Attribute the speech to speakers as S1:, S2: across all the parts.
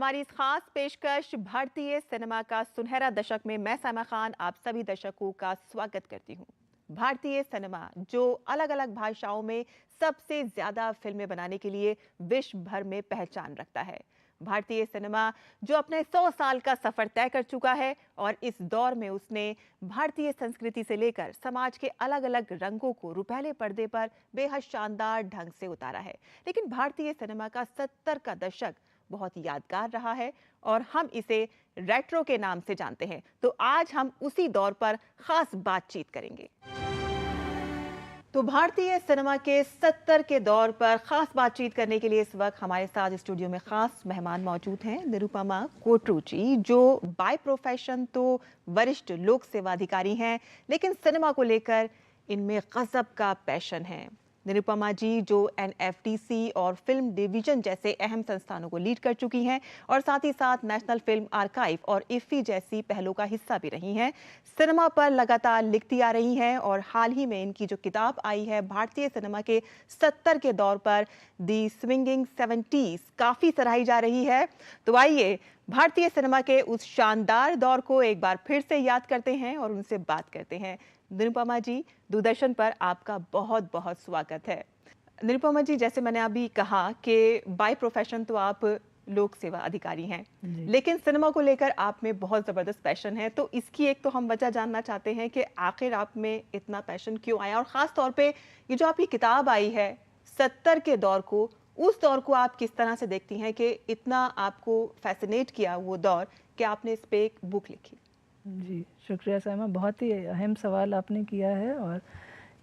S1: हमारी इस खास पेशकश भारतीय सिनेमा का सुनहरा दशक में मैं साइमा खान आप सभी दर्शकों का स्वागत करती हूँ। भारतीय सिनेमा जो अलग अलग भाषाओं में सबसे ज्यादा फिल्में बनाने के लिए विश्व भर में पहचान रखता है। भारतीय सिनेमा जो अपने 100 साल का सफर तय कर चुका है और इस दौर में उसने भारतीय संस्कृति से लेकर समाज के अलग अलग रंगों को रुपहले पर्दे पर बेहद शानदार ढंग से उतारा है। लेकिन भारतीय सिनेमा का 70 का दशक बहुत यादगार रहा है और हम इसे रेट्रो के नाम से जानते हैं। तो आज हम उसी दौर पर खास बातचीत करेंगे। तो भारतीय सिनेमा के 70 के दौर पर खास बातचीत करने के लिए इस वक्त हमारे साथ स्टूडियो में खास मेहमान मौजूद हैं। निरुपमा कोटरू जी, जो बाय प्रोफेशन तो वरिष्ठ लोक सेवा अधिकारी हैं, लेकिन सिनेमा को लेकर इनमें गजब का पैशन है। निरुपमा जी जो एनएफडीसी और फिल्म डिवीजन जैसे अहम संस्थानों को लीड कर चुकी हैं और साथ ही साथ नेशनल फिल्म आर्काइव और इफ्फी जैसी पहलों का हिस्सा भी रही हैं। सिनेमा पर लगातार लिखती आ रही हैं और हाल ही में इनकी जो किताब आई है भारतीय सिनेमा के 70 के दौर पर, दी स्विंगिंग 70s, काफी सराही जा रही है। तो आइए भारतीय सिनेमा के उस शानदार दौर को एक बार फिर से याद करते हैं और उनसे बात करते हैं। निरुपमा जी, दूरदर्शन पर आपका बहुत बहुत स्वागत है। निरुपमा जी, जैसे मैंने अभी कहा कि बाय प्रोफेशन तो आप लोक सेवा अधिकारी हैं, लेकिन सिनेमा को लेकर आप में बहुत जबरदस्त पैशन है। तो इसकी एक तो हम वजह जानना चाहते हैं कि आखिर आप में इतना पैशन क्यों आया, और खास तौर पे ये जो आपकी किताब आई है 70 के दौर को, उस दौर को आप किस तरह से देखती हैं कि इतना आपको फैसिनेट किया वो दौर कि आपने इस पे एक बुक लिखी।
S2: जी, शुक्रिया साइमा, बहुत ही अहम सवाल आपने किया है और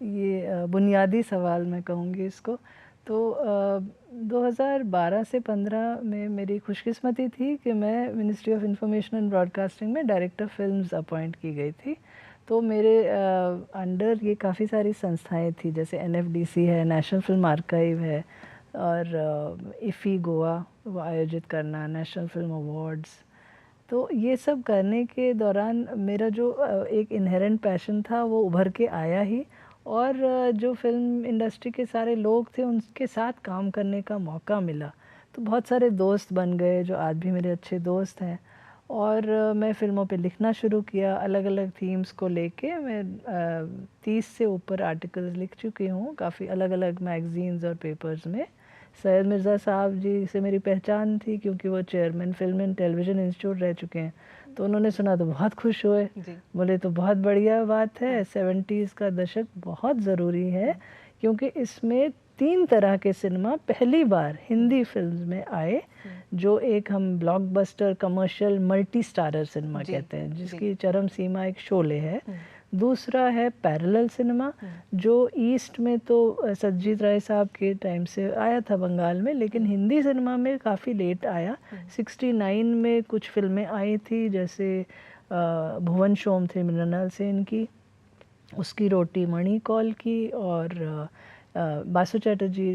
S2: ये बुनियादी सवाल मैं कहूँगी इसको। तो 2012 से 15 में मेरी खुशकिस्मती थी कि मैं ministry of information and broadcasting में डायरेक्टर फिल्म्स अपॉइंट की गई थी। तो मेरे अंडर ये काफ़ी सारी संस्थाएं थी, जैसे एनएफडीसी है, नेशनल फिल्म आर्काइव है, और इफ़ी गोवा वो आयोजित करना, नेशनल फिल्म अवार्ड्स। तो ये सब करने के दौरान मेरा जो एक इनहेरेंट पैशन था वो उभर के आया ही, और जो फिल्म इंडस्ट्री के सारे लोग थे उनके साथ काम करने का मौका मिला। तो बहुत सारे दोस्त बन गए जो आज भी मेरे अच्छे दोस्त हैं, और मैं फ़िल्मों पे लिखना शुरू किया। अलग अलग थीम्स को लेके मैं 30 से ऊपर आर्टिकल्स लिख चुकी हूँ काफ़ी अलग अलग मैगज़ीन्स और पेपर्स में। सैयद मिर्ज़ा साहब जी से मेरी पहचान थी क्योंकि वो chairman film and television institute रह चुके हैं। तो उन्होंने सुना तो बहुत खुश हुए, बोले तो बहुत बढ़िया बात है, 70s का दशक बहुत ज़रूरी है क्योंकि इसमें 3 तरह के सिनेमा पहली बार हिंदी फिल्म में आए, जो एक हम blockbuster commercial multi starrer cinema कहते हैं, जिसकी चरम सीमा एक शोले है। दूसरा है पैरेलल सिनेमा, जो ईस्ट में तो सत्यजीत राय साहब के टाइम से आया था बंगाल में, लेकिन हिंदी सिनेमा में काफ़ी लेट आया। 69 में कुछ फिल्में आई थी, जैसे भुवन शोम थे मृणाल सेन की, उसकी रोटी मणि कौल की, और बासु चैटर्जी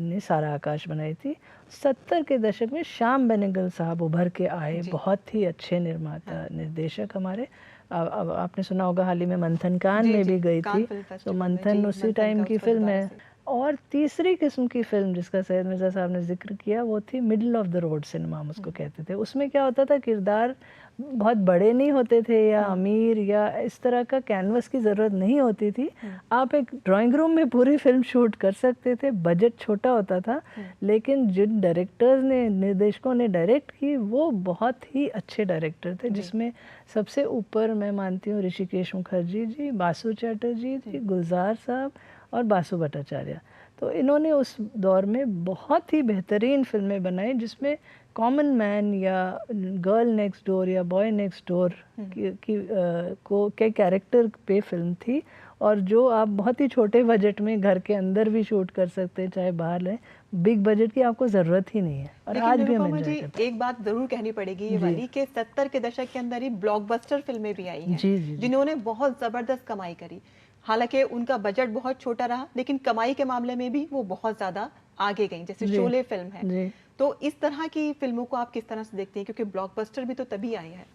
S2: ने सारा आकाश बनाई थी। 70 के दशक में श्याम बेनेगल साहब उभर के आए, बहुत ही अच्छे निर्माता निर्देशक हमारे। अब आपने सुना होगा हाल ही में मंथन कान में भी गई थी, तो मंथन उसी टाइम की फिल्म है। और तीसरी किस्म की फिल्म जिसका सैयद मिर्ज़ा साहब ने जिक्र किया वो थी middle of the road cinema, हम उसको कहते थे। उसमें क्या होता था, किरदार बहुत बड़े नहीं होते थे या अमीर या इस तरह का कैनवस की ज़रूरत नहीं होती थी। आप एक ड्राइंग रूम में पूरी फिल्म शूट कर सकते थे, बजट छोटा होता था, लेकिन जिन डायरेक्टर्स ने, निर्देशकों ने डायरेक्ट की वो बहुत ही अच्छे डायरेक्टर थे, जिसमें सबसे ऊपर मैं मानती हूँ ऋषिकेश मुखर्जी जी, बासु चैटर्जी जी, गुलजार साहब और बासु भट्टाचार्य। तो इन्होंने उस दौर में बहुत ही बेहतरीन फिल्में बनाई, जिसमें कॉमन मैन या गर्ल नेक्स्ट डोर या बॉय नेक्स्ट डोर के कैरेक्टर पे फिल्म थी, और जो आप बहुत ही छोटे बजट में घर के अंदर भी शूट कर सकते हैं, चाहे बाहर लें, बिग बजट की आपको ज़रूरत ही नहीं है। और आज भी हम एंजॉय करते हैं।
S1: एक बात जरूर कहनी पड़ेगी ये वाली कि 70 के दशक के अंदर ही ब्लॉकबस्टर फिल्में भी आई हैं, जिन्होंने बहुत जबरदस्त कमाई करी। हालांकि उनका बजट बहुत छोटा रहा, लेकिन कमाई के मामले में भी वो बहुत ज्यादा आगे गई, जैसे शोले फिल्म है। तो इस तरह की फिल्मों को आप किस तरह से देखते हैं, क्योंकि ब्लॉकबस्टर भी तो तभी आए हैं।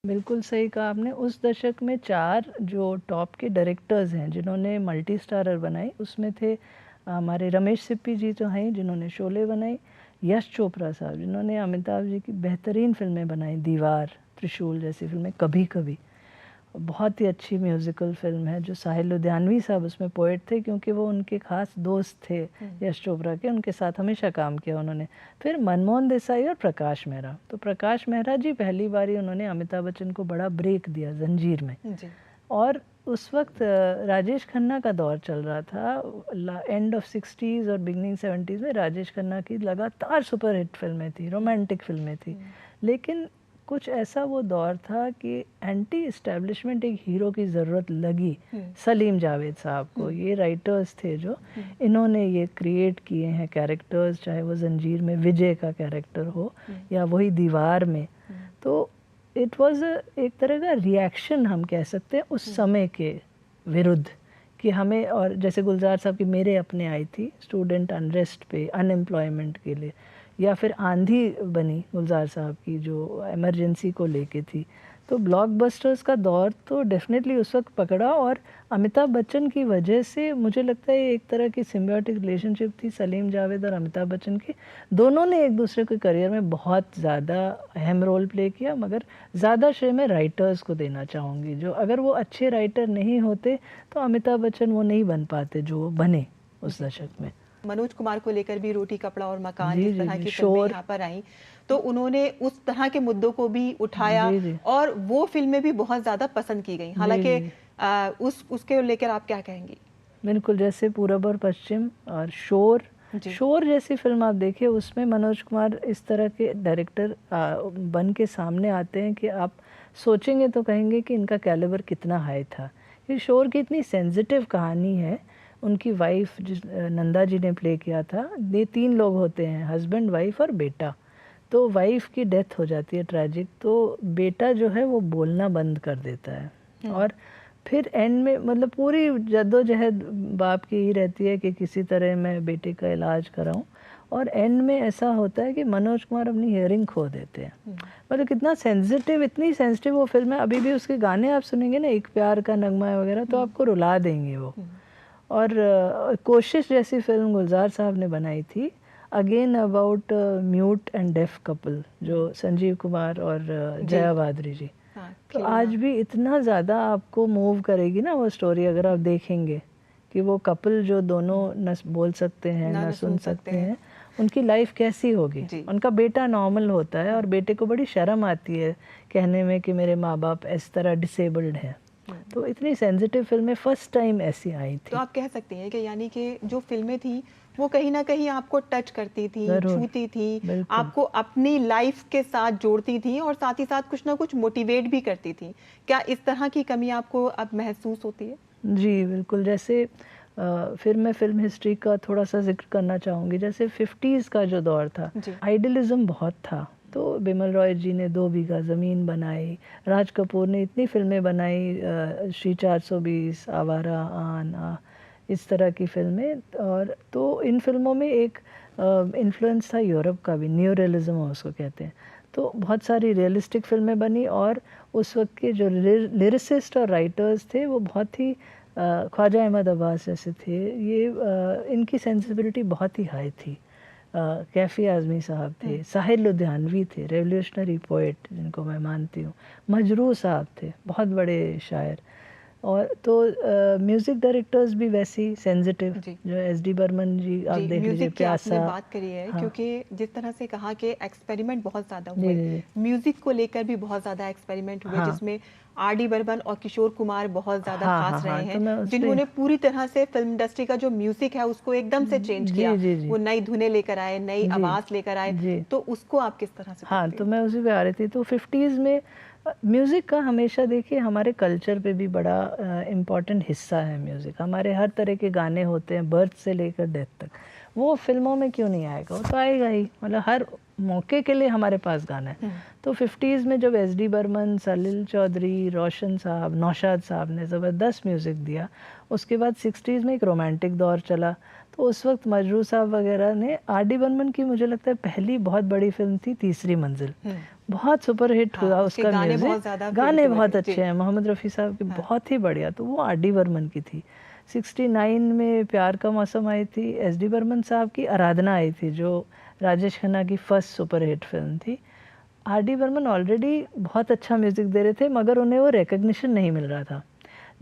S2: बिल्कुल सही कहा आपने। उस दशक में 4 जो टॉप के डायरेक्टर्स हैं जिन्होंने मल्टी स्टारर बनाई, उसमें थे हमारे रमेश सिप्पी जी तो हैं जिन्होंने शोले बनाई, यश चोपड़ा साहब जिन्होंने अमिताभ जी की बेहतरीन फिल्में बनाई, दीवार, त्रिशूल जैसी फिल्में, कभी कभी बहुत ही अच्छी म्यूज़िकल फिल्म है, जो साहिल लुधियानवी साहब उसमें पोएट थे क्योंकि वो उनके खास दोस्त थे यश चोपड़ा के, उनके साथ हमेशा काम किया उन्होंने। फिर मनमोहन देसाई और प्रकाश मेहरा, तो प्रकाश मेहरा जी पहली बार ही उन्होंने अमिताभ बच्चन को बड़ा ब्रेक दिया जंजीर में
S1: जी।
S2: और उस वक्त राजेश खन्ना का दौर चल रहा था, एंड ऑफ 60s और बिगनिंग 70s में राजेश खन्ना की लगातार सुपर हिट फिल्में थी, रोमांटिक फिल्में थी, लेकिन कुछ ऐसा वो दौर था कि एंटी इस्टेब्लिशमेंट एक हीरो की ज़रूरत लगी सलीम जावेद साहब को। ये राइटर्स थे जो इन्होंने ये क्रिएट किए हैं कैरेक्टर्स, चाहे वो जंजीर में विजय का कैरेक्टर हो या वही दीवार में, तो इट वाज एक तरह का रिएक्शन हम कह सकते हैं उस समय के विरुद्ध कि हमें, और जैसे गुलजार साहब की मेरे अपने आई थी स्टूडेंट अनरेस्ट पे, अनएम्प्लॉयमेंट के लिए, या फिर आंधी बनी गुलजार साहब की जो इमरजेंसी को लेके थी। तो ब्लॉकबस्टर्स का दौर तो डेफिनेटली उस वक्त पकड़ा और अमिताभ बच्चन की वजह से मुझे लगता है एक तरह की सिम्बियोटिक रिलेशनशिप थी सलीम जावेद और अमिताभ बच्चन की। दोनों ने एक दूसरे के करियर में बहुत ज़्यादा अहम रोल प्ले किया, मगर ज़्यादा श्रेय मैं राइटर्स को देना चाहूँगी, जो अगर वो अच्छे राइटर नहीं होते तो अमिताभ बच्चन वो नहीं बन पाते जो वो बने उस दशक में।
S1: मनोज कुमार को लेकर भी रोटी कपड़ा और मकान
S2: जी,
S1: इस तरह
S2: जी,
S1: की
S2: शोर।
S1: फिल्में यहाँ पर आई, तो उन्होंने उस तरह के मुद्दों को भी उठाया
S2: जी, जी।
S1: और वो फिल्में भी बहुत ज्यादा पसंद की गई। हालांकि
S2: जी।
S1: उसके लेकर आप क्या कहेंगी?
S2: बिल्कुल, जैसे पूरब और पश्चिम और शोर, शोर जैसी फिल्म आप देखिए, उसमें मनोज कुमार इस तरह के डायरेक्टर बन के सामने आते हैं कि आप सोचेंगे तो कहेंगे कि इनका कैलिबर कितना हाई था। ये शोर की इतनी सेंसिटिव कहानी है। उनकी वाइफ जिस नंदा जी ने प्ले किया था, ये 3 लोग होते हैं, हस्बैंड, वाइफ और बेटा। तो वाइफ की डेथ हो जाती है ट्रैजिक, तो बेटा जो है वो बोलना बंद कर देता है और फिर एंड में मतलब पूरी जद्दोजहद बाप की ही रहती है कि किसी तरह मैं बेटे का इलाज कराऊं, और एंड में ऐसा होता है कि मनोज कुमार अपनी हियरिंग खो देते हैं। मतलब कितना सेंसिटिव, इतनी सेंसिटिव वो फिल्म है। अभी भी उसके गाने आप सुनेंगे ना, एक प्यार का नगमा है वगैरह, तो आपको रुला देंगे वो। और कोशिश जैसी फिल्म गुलजार साहब ने बनाई थी, again about mute and deaf couple, जो संजीव कुमार और जया भादुरी जी। तो आज भी इतना ज़्यादा आपको मूव करेगी ना वो स्टोरी, अगर आप देखेंगे कि वो कपल जो दोनों न बोल सकते हैं न सुन सकते हैं, उनकी लाइफ कैसी होगी। उनका बेटा नॉर्मल होता है और बेटे को बड़ी शर्म आती है कहने में कि मेरे माँ बाप इस तरह डिसेबल्ड हैं। तो इतनी सेंसिटिव फिल्में फर्स्ट टाइम ऐसी आई थी।
S1: तो आप कह सकते हैं कि यानी कि जो फिल्में थी वो कहीं ना कहीं आपको टच करती थी, छूती थी, आपको अपनी लाइफ के साथ जोड़ती थी और साथ ही साथ कुछ ना कुछ मोटिवेट भी करती थी। क्या इस तरह की कमी आपको अब महसूस होती है?
S2: जी बिल्कुल। जैसे फिर मैं फिल्म हिस्ट्री का थोड़ा सा जिक्र करना चाहूँगी। जैसे 50s का जो दौर था, आइडियलिज्म बहुत था। तो बिमल रॉय जी ने 2 बीघा ज़मीन बनाई, राज कपूर ने इतनी फिल्में बनाई, श्री 420, आवारा, आन, इस तरह की फिल्में। और तो इन फिल्मों में एक इन्फ्लुएंस था यूरोप का भी, न्यू रियलिज्म उसको कहते हैं। तो बहुत सारी रियलिस्टिक फिल्में बनी और उस वक्त के जो लिरिसिस्ट और राइटर्स थे वो बहुत ही ख्वाजा अहमद अब्बास जैसे थे, ये इनकी सेंसिबिलिटी बहुत ही हाई थी। कैफ़ी आज़मी साहब थे, साहिल लुधियानवी थे, रेवोल्यूशनरी पोइट जिनको मैं मानती हूँ, मजरूह साहब थे, बहुत बड़े शायर। और तो म्यूजिक डायरेक्टर्स भी वैसी सेंसिटिव, जो एस.डी. बर्मन जी आप देख लीजिए, प्यासा।
S1: आपने बात करी है, क्योंकि जिस तरह से कहा कि एक्सपेरिमेंट बहुत ज़्यादा हुए, म्यूजिक को लेकर भी बहुत ज़्यादा एक्सपेरिमेंट हुए, जिसमें आर.डी. बर्मन और किशोर कुमार बहुत ज़्यादा खास रहे हैं, जिन्होंने पूरी तरह से फिल्म इंडस्ट्री का जो म्यूजिक है उसको एकदम से चेंज किया। वो नई धुनें लेकर आए, नई आवाज़ लेकर आए, तो उसको आप किस तरह से?
S2: हाँ, तो मैं उसी पे आ रही थी। तो 50s में म्यूज़िक का हमेशा देखिए हमारे कल्चर पे भी बड़ा इम्पॉर्टेंट हिस्सा है म्यूज़िक। हमारे हर तरह के गाने होते हैं, बर्थ से लेकर डेथ तक। वो फिल्मों में क्यों नहीं आएगा? वो तो आएगा ही, मतलब हर मौके के लिए हमारे पास गाना है। तो 50s में जब एस.डी. बर्मन, सलील चौधरी, रोशन साहब, नौशाद साहब ने ज़बरदस्त म्यूज़िक दिया, उसके बाद 60s में एक रोमांटिक दौर चला। तो उस वक्त मजरूह साहब वगैरह ने, आर.डी. बर्मन की मुझे लगता है पहली बहुत बड़ी फिल्म थी तीसरी मंजिल, बहुत सुपर हिट हुआ उसका म्यूजिक, गाने बहुत अच्छे हैं, मोहम्मद रफ़ी साहब की बहुत ही बढ़िया। तो वो आर.डी. बर्मन की थी। 69 में प्यार का मौसम आई थी, एस.डी. बर्मन साहब की आराधना आई थी, जो राजेश खन्ना की फर्स्ट सुपरहिट फिल्म थी। आर डी बर्मन ऑलरेडी बहुत अच्छा म्यूज़िक दे रहे थे, मगर उन्हें वो रिकग्निशन नहीं मिल रहा था।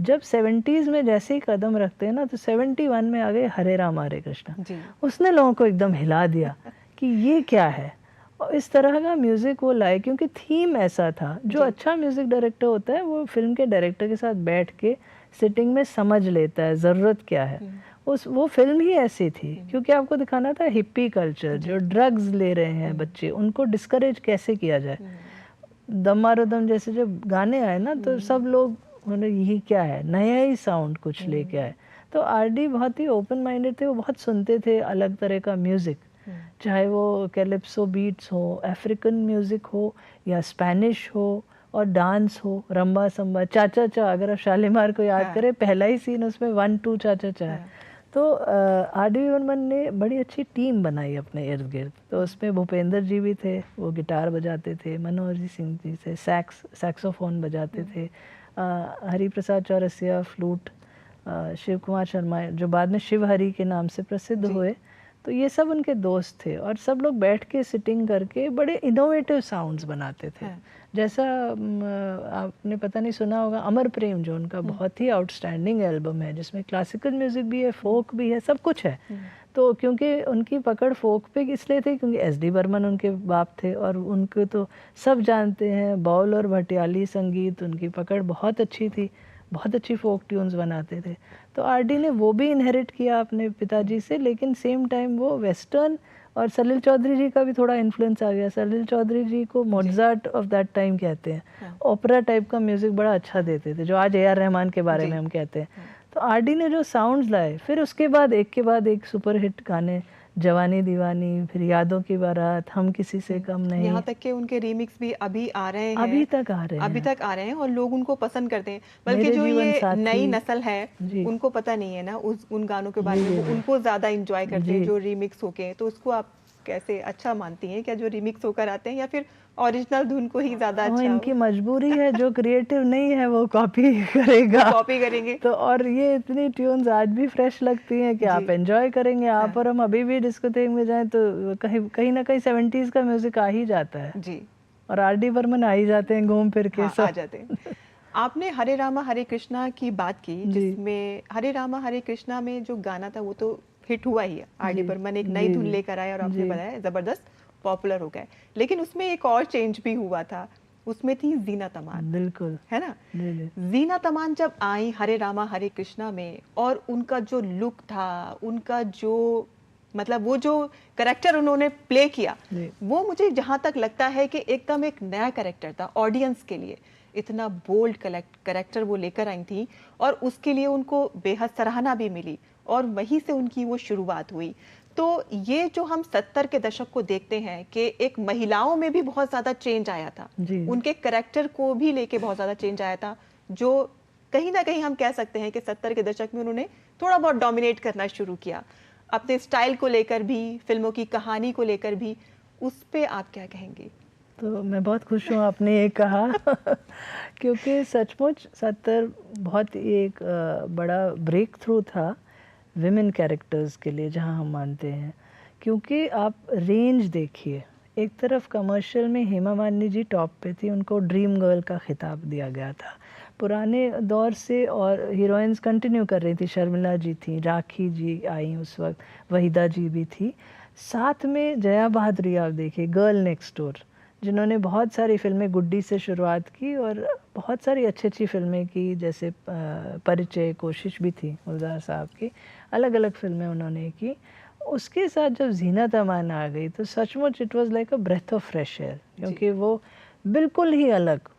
S2: जब 70s में जैसे ही कदम रखते हैं ना, तो 71 में आ गए हरे राम हरे कृष्णा। उसने लोगों को एकदम हिला दिया कि ये क्या है, और इस तरह का म्यूज़िक वो लाए, क्योंकि थीम ऐसा था। जो अच्छा म्यूज़िक डायरेक्टर होता है वो फिल्म के डायरेक्टर के साथ बैठ के सिटिंग में समझ लेता है ज़रूरत क्या है। वो फिल्म ही ऐसी थी, क्योंकि आपको दिखाना था हिप्पी कल्चर, जो ड्रग्स ले रहे हैं बच्चे, उनको डिस्करेज कैसे किया जाए। दम मारो दम जैसे जब गाने आए ना, तो सब लोग बोले यही क्या है, नया ही साउंड कुछ लेके आए। तो आर डी बहुत ही ओपन माइंडेड थे, वो बहुत सुनते थे अलग तरह का म्यूज़िक, चाहे वो कैलिप्सो बीट्स हो, अफ्रीकन म्यूज़िक हो, या स्पेनिश हो, और डांस हो, रंबा संबा, चाचा चा। अगर आप शालीमार को याद करें, पहला ही सीन उसमें 1 2 चाचा चा है। तो आर डी बर्मन ने बड़ी अच्छी टीम बनाई अपने इर्द गिर्द। तो उसमें भूपेंद्र जी भी थे, वो गिटार बजाते थे, मनोहर सिंह जी थे सैक्सोफोन बजाते थे, हरि प्रसाद चौरसिया फ्लूट, शिव कुमार शर्मा जो बाद में शिव हरि के नाम से प्रसिद्ध हुए। तो ये सब उनके दोस्त थे, और सब लोग बैठ के सिटिंग करके बड़े इनोवेटिव साउंड्स बनाते थे। जैसा आपने पता नहीं सुना होगा, अमर प्रेम जो उनका बहुत ही आउटस्टैंडिंग एल्बम है, जिसमें क्लासिकल म्यूज़िक भी है, फोक भी है, सब कुछ है। तो क्योंकि उनकी पकड़ फोक पे इसलिए थी क्योंकि एस डी बर्मन उनके बाप थे, और उनको तो सब जानते हैं, बाउल और भटियाली संगीत, उनकी पकड़ बहुत अच्छी थी, बहुत अच्छी फोक ट्यून्स बनाते थे। तो आर डी ने वो भी इनहेरिट किया अपने पिताजी से, लेकिन सेम टाइम वो वेस्टर्न, और सलील चौधरी जी का भी थोड़ा इन्फ्लुएंस आ गया। सलील चौधरी जी को मोज़ार्ट ऑफ दैट टाइम कहते हैं। ओपेरा टाइप का म्यूज़िक बड़ा अच्छा देते थे, जो आज ए.आर. रहमान के बारे में हम कहते हैं। तो आर डी ने जो साउंड्स लाए, फिर उसके बाद एक के बाद एक सुपरहिट गाने, जवानी दीवानी, फिर यादों की बारात, हम किसी से कम नहीं,
S1: यहाँ तक कि उनके रीमिक्स भी अभी आ रहे हैं,
S2: अभी तक आ रहे हैं,
S1: और लोग उनको पसंद करते हैं। बल्कि जो ये नई नस्ल है उनको पता नहीं है ना उन गानों के बारे में, उनको ज़्यादा इंजॉय करते हैं जो रीमिक्स होके। तो उसको आप कैसे अच्छा मानती हैं, क्या जो रीमिक्स होकर आते हैं, या फिर ओरिजिनल धुन को ही ज़्यादा अच्छा?
S2: इनकी मजबूरी है, जो क्रिएटिव नहीं है वो कॉपी करेंगे। तो और ये इतनी ट्यून्स आज भी फ्रेश लगती हैं कि आप एंजॉय करेंगे। आप और हम अभी भी डिस्कोथेक में जाएं तो कहीं ना कहीं 70s का म्यूजिक आ ही जाता है जी, और आर डी बर्मन आ ही जाते हैं घूम फिर के।
S1: आ जाते हैं। आपने हरे रामा हरे कृष्णा की बात की, जिसमें हरे रामा हरे कृष्णा में जो गाना था वो तो हिट हुआ ही है। आर डी बर्मन एक नई धुन लेकर आए, और आपने बताया जबरदस्त पॉपुलर हो गए। लेकिन उसमें एक और चेंज भी हुआ था, उसमें थी जीना तमान।
S2: बिल्कुल,
S1: है ना? जीना तमान जब आई हरे रामा हरे कृष्णा में, और उनका जो लुक था, उनका जो मतलब वो जो कैरेक्टर उन्होंने प्ले किया, वो मुझे जहाँ तक लगता है कि एकदम एक नया कैरेक्टर था ऑडियंस के लिए। इतना बोल्ड कैरेक्टर वो लेकर आई थी, और उसके लिए उनको बेहद सराहना भी मिली, और वहीं से उनकी वो शुरुआत हुई। तो ये जो हम 70 के दशक को देखते हैं कि एक महिलाओं में भी बहुत ज़्यादा चेंज आया था, उनके कैरेक्टर को भी लेके बहुत ज़्यादा चेंज आया था, जो कहीं ना कहीं हम कह सकते हैं कि 70 के दशक में उन्होंने थोड़ा बहुत डोमिनेट करना शुरू किया, अपने स्टाइल को लेकर भी, फिल्मों की कहानी को लेकर भी। उस पर आप क्या कहेंगे?
S2: तो मैं बहुत खुश हूँ आपने ये कहा क्योंकि सचमुच 70 बहुत एक बड़ा ब्रेक थ्रू था विमेन कैरेक्टर्स के लिए, जहाँ हम मानते हैं। क्योंकि आप रेंज देखिए, एक तरफ कमर्शियल में हेमा मालिनी जी टॉप पे थी, उनको ड्रीम गर्ल का खिताब दिया गया था पुराने दौर से, और हीरोइंस कंटिन्यू कर रही थी, शर्मिला जी थी, राखी जी आई उस वक्त, वहीदा जी भी थी, साथ में जया बहादुरी आप देखिए, गर्ल नेक्स्ट डोर, जिन्होंने बहुत सारी फिल्में, गुड्डी से शुरुआत की और बहुत सारी अच्छी अच्छी फिल्में की, जैसे परिचय, कोशिश भी थी गुलजार साहब की, अलग अलग फिल्में उन्होंने की। उसके साथ जब जीनत अमान आ गई तो सचमुच it was like a breath of fresh air, क्योंकि वो बिल्कुल ही अलग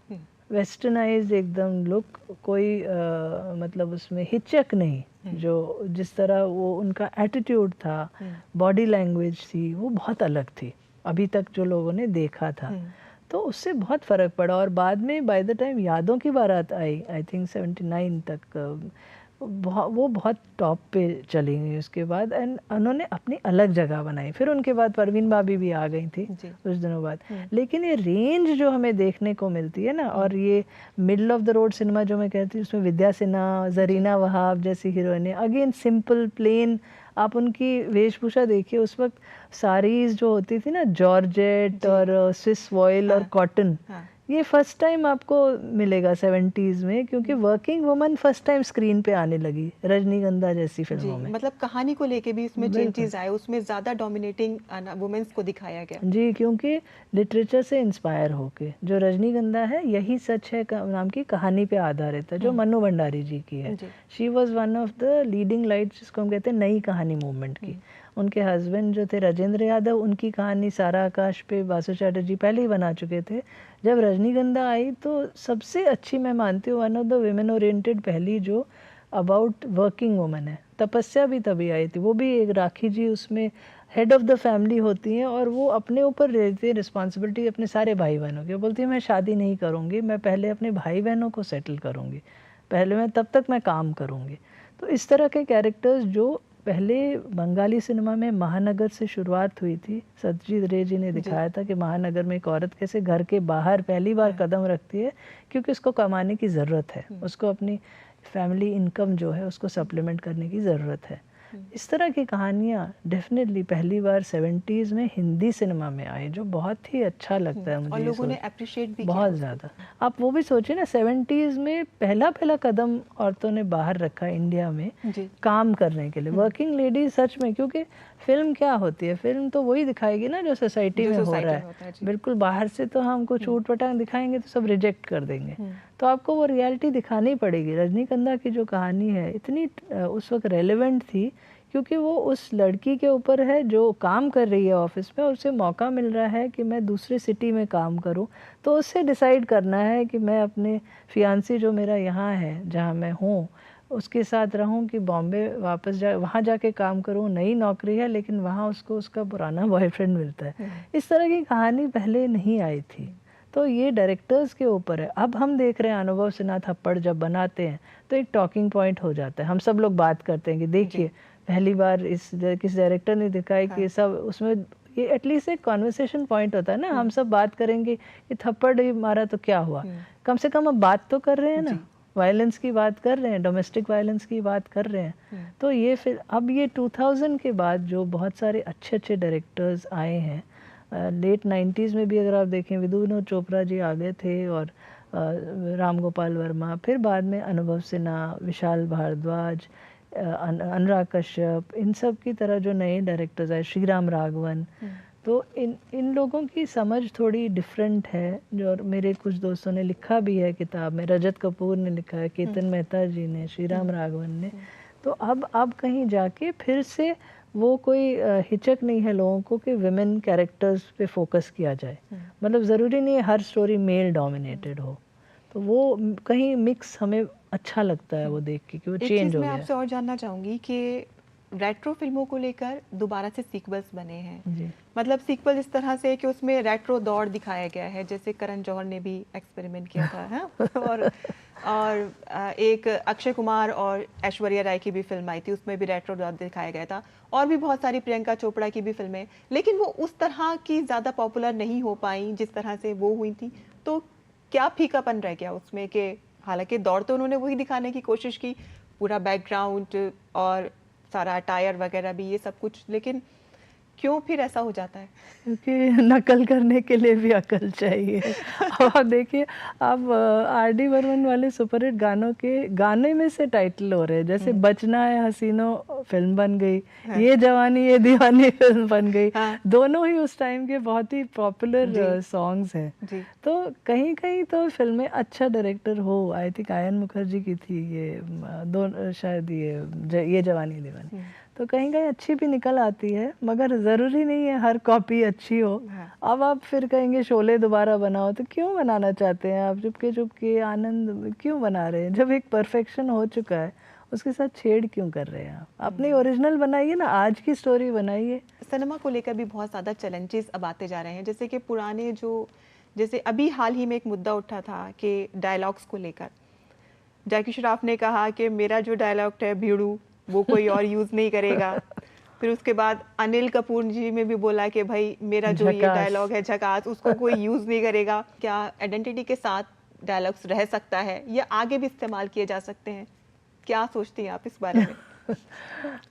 S2: वेस्टर्नाइज एकदम लुक, कोई मतलब उसमें हिचक नहीं, जो जिस तरह वो उनका एटीट्यूड था, बॉडी लैंग्वेज थी, वो बहुत अलग थी अभी तक जो लोगों ने देखा था। तो उससे बहुत फ़र्क पड़ा, और बाद में बाय द टाइम यादों की बारात आई थिंक 79 तक, वो बहुत टॉप पे चली गई उसके बाद, एंड उन्होंने अपनी अलग जगह बनाई। फिर उनके बाद परवीन भाभी भी आ गई थी कुछ दिनों बाद। लेकिन ये रेंज जो हमें देखने को मिलती है ना, और ये middle of the road cinema जो मैं कहती हूँ, उसमें विद्या सिन्हा, जरीना वहाब जैसी हीरोइनें, अगेन सिंपल प्लेन, आप उनकी वेशभूषा देखिए, उस वक्त साड़ीज जो होती थी ना, जॉर्जेट और स्विस वॉइल और कॉटन, ये फर्स्ट टाइम आपको मिलेगा 70s में, क्योंकि working woman first time screen पे आने लगी रजनीगंधा जैसी फिल्मों में।
S1: मतलब कहानी को लेके भी उसमें चेंजेस आए, उसमें ज़्यादा डोमिनेटिंग वुमेन्स को दिखाया गया।
S2: जी, क्योंकि लिटरेचर से इंस्पायर होके, जो रजनीगंधा है यही सच है नाम की कहानी पे आधारित है, जो मन्नू भंडारी जी की है। She was one of the leading light, जिसको हम कहते हैं नई कहानी मूवमेंट की। उनके हस्बैंड जो थे राजेंद्र यादव, उनकी कहानी सारा आकाश पे बासु चैटर्जी पहले ही बना चुके थे। जब रजनीगंधा आई तो सबसे अच्छी मैं मानती हूँ, one of the women oriented पहली जो अबाउट वर्किंग वुमन है। तपस्या भी तभी आई थी, वो भी एक राखी जी उसमें हेड ऑफ़ द फैमिली होती हैं, और वो अपने ऊपर लेती है रिस्पॉन्सिबिलिटी अपने सारे भाई बहनों की। बोलती है मैं शादी नहीं करूँगी, मैं पहले अपने भाई बहनों को सेटल करूँगी, पहले मैं तब तक मैं काम करूँगी। तो इस तरह के कैरेक्टर्स जो पहले बंगाली सिनेमा में महानगर से शुरुआत हुई थी, सत्यजीत रे जी ने दिखाया था कि महानगर में एक औरत कैसे घर के बाहर पहली बार कदम रखती है, क्योंकि उसको कमाने की ज़रूरत है, उसको अपनी फैमिली इनकम जो है उसको सप्लीमेंट करने की ज़रूरत है। इस तरह की कहानियाँ डेफिनेटली पहली बार 70s में हिंदी सिनेमा में आई, जो बहुत ही अच्छा लगता है मुझे।
S1: और लोगों ने अप्रिशिएट भी
S2: बहुत ज़्यादा। आप वो भी सोचिए ना, 70s में पहला कदम औरतों ने बाहर रखा इंडिया में काम करने के लिए, वर्किंग लेडीज सच में। क्योंकि फिल्म क्या होती है, फिल्म तो वही दिखाएगी ना जो सोसाइटी में हो रहा है। बिल्कुल बाहर से तो हम कुछ ऊट पटांग दिखाएंगे तो सब रिजेक्ट कर देंगे, तो आपको वो रियलिटी दिखानी पड़ेगी। रजनीगंधा की जो कहानी है इतनी उस वक्त रेलेवेंट थी, क्योंकि वो उस लड़की के ऊपर है जो काम कर रही है ऑफिस में, और उसे मौका मिल रहा है कि मैं दूसरे सिटी में काम करूं, तो उससे डिसाइड करना है कि मैं अपने फियांसी जो मेरा यहाँ है जहाँ मैं हूँ उसके साथ रहूं, कि बॉम्बे वापस वहाँ जाके काम करूं। नई नौकरी है लेकिन वहाँ उसको उसका पुराना बॉयफ्रेंड मिलता है। इस तरह की कहानी पहले नहीं आई थी, तो ये डायरेक्टर्स के ऊपर है। अब हम देख रहे हैं अनुभव सिन्हा थप्पड़ जब बनाते हैं तो एक टॉकिंग पॉइंट हो जाता है, हम सब लोग बात करते हैं कि देखिए पहली बार किस डायरेक्टर ने दिखाया कि सब उसमें ये एटलीस्ट एक कॉन्वर्सेशन पॉइंट होता है ना। हम सब बात करेंगे ये थप्पड़ ही मारा तो क्या हुआ, कम से कम अब बात तो कर रहे हैं ना, वायलेंस की बात कर रहे हैं, डोमेस्टिक वायलेंस की बात कर रहे हैं। तो ये फिर अब ये 2000 के बाद जो बहुत सारे अच्छे अच्छे डायरेक्टर्स आए हैं, लेट 90s में भी अगर आप देखें विदुर चोपड़ा जी आ गए थे, और राम गोपाल वर्मा, फिर बाद में अनुभव सिन्हा, विशाल भारद्वाज, अनुराग कश्यप, इन सब की तरह जो नए डायरेक्टर्स आए, श्रीराम राघवन, तो इन लोगों की समझ थोड़ी डिफरेंट है। जो और मेरे कुछ दोस्तों ने लिखा भी है किताब में, रजत कपूर ने लिखा है, केतन मेहता जी ने, श्रीराम राघवन ने। तो अब कहीं जाके फिर से वो कोई हिचक नहीं है लोगों को कि विमेन कैरेक्टर्स पे फोकस किया जाए। मतलब ज़रूरी नहीं है हर स्टोरी मेल डोमिनेटेड हो, तो वो कहीं मिक्स हमें अच्छा लगता है वो देख के कि वो चेंज हो गया।
S1: मैं आपसे और जानना चाहूँगी कि रेट्रो फिल्मों को लेकर दोबारा से सीक्वल्स बने हैं, मतलब सीक्वल इस तरह से कि उसमें रेट्रो दौर दिखाया गया है, जैसे करण जौहर ने भी एक्सपेरिमेंट किया था है? और एक अक्षय कुमार और ऐश्वर्या राय की भी फिल्म आई थी, उसमें भी रेट्रो दौर दिखाया गया था, और भी बहुत सारी प्रियंका चोपड़ा की भी फिल्में, लेकिन वो उस तरह की ज़्यादा पॉपुलर नहीं हो पाई जिस तरह से वो हुई थी। तो क्या फीकापन रह गया उसमें, कि हालांकि दौर तो उन्होंने वही दिखाने की कोशिश की, पूरा बैकग्राउंड और सारा टायर वगैरह भी ये सब कुछ, लेकिन क्यों फिर ऐसा हो जाता है?
S2: क्योंकि नकल करने के लिए भी अकल चाहिए। और देखिए अब आर.डी. बर्मन वाले सुपरहिट गानों के गाने में से टाइटल हो रहे हैं, जैसे बचना है हसीनों फिल्म बन गई, ये जवानी ये दीवानी फिल्म बन गई। दोनों ही उस टाइम के बहुत ही पॉपुलर सॉन्ग्स हैं। तो कहीं कहीं तो फिल्में अच्छा डायरेक्टर हो, आई थिंक आयन मुखर्जी की थी ये दोनों, शायद ये जवानी दीवानी, तो कहीं कहीं अच्छी भी निकल आती है, मगर ज़रूरी नहीं है हर कॉपी अच्छी हो। अब आप फिर कहेंगे शोले दोबारा बनाओ, तो क्यों बनाना चाहते हैं आप? चुपके चुपके आनंद क्यों बना रहे हैं? जब एक परफेक्शन हो चुका है उसके साथ छेड़ क्यों कर रहे हैं आप? अपनी ओरिजिनल बनाइए ना, आज की स्टोरी बनाइए।
S1: सिनेमा को लेकर भी बहुत ज़्यादा चैलेंजेस अब आते जा रहे हैं, जैसे कि पुराने जैसे अभी हाल ही में एक मुद्दा उठा था कि डायलॉग्स को लेकर जैकी श्रॉफ ने कहा कि मेरा जो डायलॉग है भीड़ू वो कोई और यूज़ नहीं करेगा। फिर उसके बाद अनिल कपूर जी ने भी बोला कि भाई मेरा जो ये डायलॉग है झकास, उसको कोई यूज़ नहीं करेगा। क्या आइडेंटिटी के साथ डायलॉग्स रह सकता है या आगे भी इस्तेमाल किए जा सकते हैं? क्या सोचती हैं आप इस बारे में?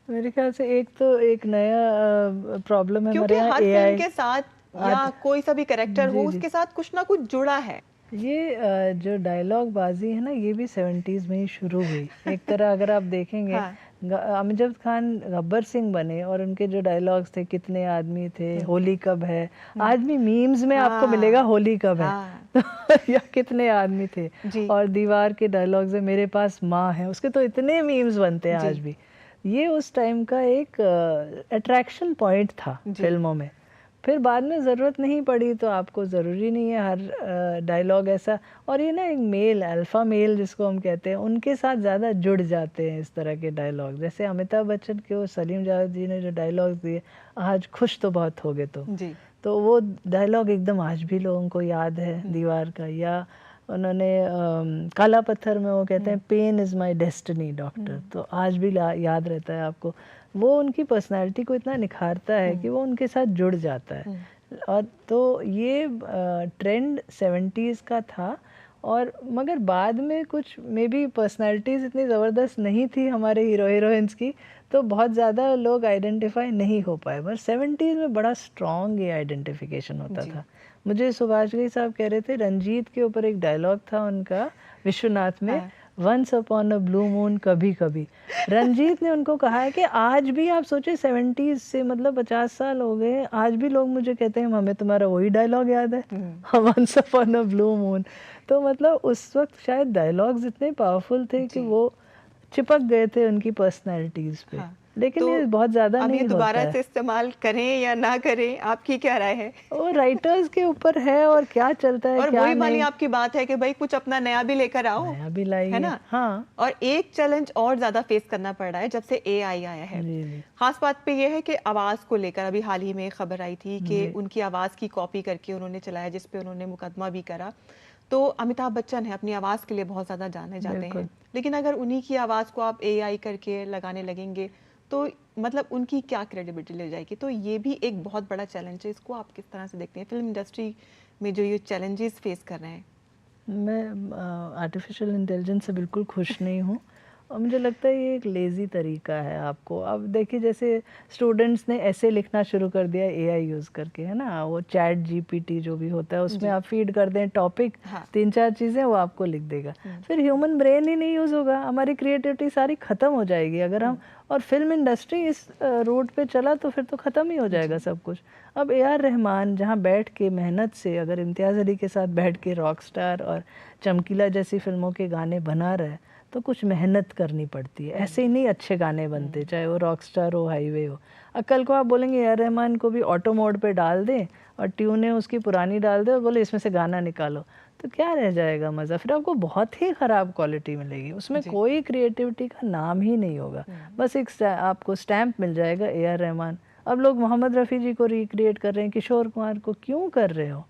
S2: मेरे ख्याल से एक तो एक नया प्रॉब्लम है
S1: क्योंकि
S2: हमारे यहाँ
S1: हर फिल्म
S2: एआई।
S1: के साथ या कोई सा भी कैरेक्टर हो
S2: जी, जी।
S1: उसके साथ कुछ ना कुछ जुड़ा है।
S2: ये जो डायलॉग बाजी है ना, ये भी 70s में ही शुरू हुई। एक तरह अगर आप देखेंगे,
S1: हाँ।
S2: अमजद खान गब्बर सिंह बने और उनके जो डायलॉग्स थे, कितने आदमी थे, होली कब है, आज भी मीम्स में आपको मिलेगा
S1: हाँ,
S2: होली कब है।
S1: हाँ।
S2: या कितने आदमी थे।
S1: जी,
S2: और दीवार के डायलॉग्स है, मेरे पास माँ है, उसके तो इतने मीम्स बनते हैं
S1: जी,
S2: आज भी। ये उस टाइम का एक अट्रैक्शन पॉइंट था
S1: जी।
S2: फिल्मों में। फिर बाद में ज़रूरत नहीं पड़ी, तो आपको ज़रूरी नहीं है हर डायलॉग ऐसा। और ये ना एक मेल, अल्फ़ा मेल जिसको हम कहते हैं, उनके साथ ज़्यादा जुड़ जाते हैं इस तरह के डायलॉग। जैसे अमिताभ बच्चन के वो सलीम जावेद जी ने जो डायलॉग दिए, आज खुश तो बहुत हो गए तुम,
S1: जी।
S2: तो वो डायलॉग एकदम आज भी लोगों को याद है दीवार का। या उन्होंने काला पत्थर में वो कहते हैं, pain is my destiny doctor, तो आज भी याद रहता है आपको। वो उनकी पर्सनालिटी को इतना निखारता है कि वो उनके साथ जुड़ जाता है। और तो ये ट्रेंड 70s का था। और मगर बाद में कुछ मे बी पर्सनालिटीज़ इतनी ज़बरदस्त नहीं थी हमारे हीरो हीरोइंस की, तो बहुत ज़्यादा लोग आइडेंटिफाई नहीं हो पाए। पर 70s में बड़ा स्ट्रॉन्ग ये आइडेंटिफिकेशन होता था। मुझे सुभाष घई साहब कह रहे थे, रंजीत के ऊपर एक डायलॉग था उनका विश्वनाथ में,
S1: हाँ।
S2: Once upon a blue moon, कभी कभी। रंजीत ने उनको कहा है कि आज भी आप सोचे 70s से मतलब 50 साल हो गए, आज भी लोग मुझे कहते हैं हमें तुम्हारा वही डायलॉग याद है, once upon a blue moon. तो मतलब उस वक्त शायद डायलॉग्स इतने पावरफुल थे कि
S1: जी।
S2: वो चिपक गए थे उनकी पर्सनैलिटीज़ पे।
S1: हाँ।
S2: लेकिन
S1: तो
S2: ये बहुत ज़्यादा
S1: अब ये
S2: नहीं होता
S1: दोबारा
S2: है।
S1: से इस्तेमाल करें या ना करें, आपकी क्या राय है?
S2: वो राइटर्स के ऊपर है और क्या चलता है
S1: और
S2: क्या
S1: वही वाली
S2: नहीं।
S1: आपकी बात है कि भाई कुछ अपना नया भी लेकर आओ,
S2: नया भी
S1: है
S2: लाइए,
S1: ना?
S2: हाँ।
S1: और एक चैलेंज और ज़्यादा फेस करना पड़ रहा है जब से एआई आया है।
S2: जी, जी।
S1: खास बात पे ये है कि आवाज़ को लेकर अभी हाल ही में खबर आई थी कि
S2: जी।
S1: उनकी आवाज़ की कॉपी करके उन्होंने चलाया, जिस पे उन्होंने मुकदमा भी करा। तो अमिताभ बच्चन है, अपनी आवाज़ के लिए बहुत ज़्यादा जाने जाते हैं।
S2: बिल्कुल।
S1: लेकिन अगर उन्हीं की आवाज़ को आप एआई करके लगाने लगेंगे, तो मतलब उनकी क्या क्रेडिबिलिटी ले जाएगी? तो ये भी एक बहुत बड़ा चैलेंज है। इसको आप किस तरह से देखते हैं? फ़िल्म इंडस्ट्री में जो ये चैलेंजेस फेस कर रहे हैं?
S2: मैं आर्टिफिशियल इंटेलिजेंस से बिल्कुल खुश नहीं हूँ। और मुझे लगता है ये एक लेज़ी तरीका है। आपको अब देखिए, जैसे स्टूडेंट्स ने ऐसे लिखना शुरू कर दिया एआई यूज़ करके, है ना? वो चैट जीपीटी जो भी होता है, उसमें
S1: जी।
S2: आप फीड कर दें टॉपिक,
S1: हाँ।
S2: 3-4 चीज़ें, वो आपको लिख देगा। फिर ह्यूमन ब्रेन ही नहीं यूज़ होगा, हमारी क्रिएटिविटी सारी ख़त्म हो जाएगी। अगर हम और फिल्म इंडस्ट्री इस रूट पे चला तो फिर तो ख़त्म ही हो जाएगा सब कुछ। अब ए.आर. रहमान जहाँ बैठ के मेहनत से, अगर इम्तियाज़ अली के साथ बैठ के रॉकस्टार और चमकीला जैसी फिल्मों के गाने बना रहे हैं, तो कुछ मेहनत करनी पड़ती है। ऐसे ही नहीं अच्छे गाने बनते, चाहे वो रॉकस्टार हो, हाईवे हो। कल को आप बोलेंगे ए.आर. रहमान को भी ऑटो मोड पे डाल दें और ट्यूनें उसकी पुरानी डाल दें और बोले इसमें से गाना निकालो, तो क्या रह जाएगा मज़ा? फिर आपको बहुत ही ख़राब क्वालिटी मिलेगी, उसमें कोई क्रिएटिविटी का नाम ही नहीं होगा। बस एक आपको स्टैम्प मिल जाएगा ए.आर. रहमान। अब लोग मोहम्मद रफ़ी जी को रिक्रिएट कर रहे हैं, किशोर कुमार को, क्यों कर रहे हो?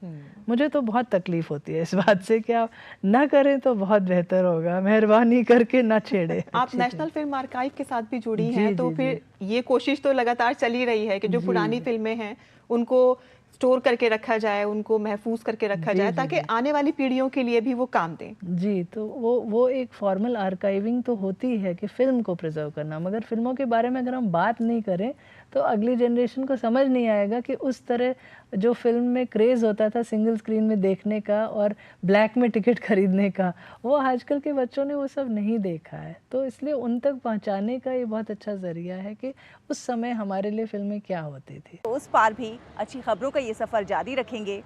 S2: मुझे तो बहुत तकलीफ़ होती है इस बात से कि आप ना करें तो बहुत बेहतर होगा, मेहरबानी करके ना छेड़े।
S1: आप नेशनल फिल्म आर्काइव के साथ भी जुड़ी
S2: जी,
S1: हैं, तो
S2: जी,
S1: फिर
S2: जी।
S1: ये कोशिश तो लगातार चल ही रही है कि जो
S2: जी,
S1: पुरानी
S2: जी।
S1: फिल्में हैं, उनको स्टोर करके रखा जाए, उनको महफूज़ करके रखा
S2: जी,
S1: जाए,
S2: जी,
S1: ताकि
S2: जी।
S1: आने वाली पीढ़ियों के लिए भी वो काम दें।
S2: जी, तो वो एक फॉर्मल आर्काइविंग तो होती है कि फ़िल्म को प्रिज़र्व करना, मगर फ़िल्मों के बारे में अगर हम बात नहीं करें, तो अगली जनरेशन को समझ नहीं आएगा कि उस तरह जो फ़िल्म में क्रेज़ होता था सिंगल स्क्रीन में देखने का और ब्लैक में टिकट खरीदने का, वो आजकल के बच्चों ने वो सब नहीं देखा है। तो इसलिए उन तक पहुँचाने का ये बहुत अच्छा ज़रिया है कि उस समय हमारे लिए फ़िल्में क्या होती थी।
S3: उस पार भी अच्छी खबरों का ये सफ़र जारी रखेंगे।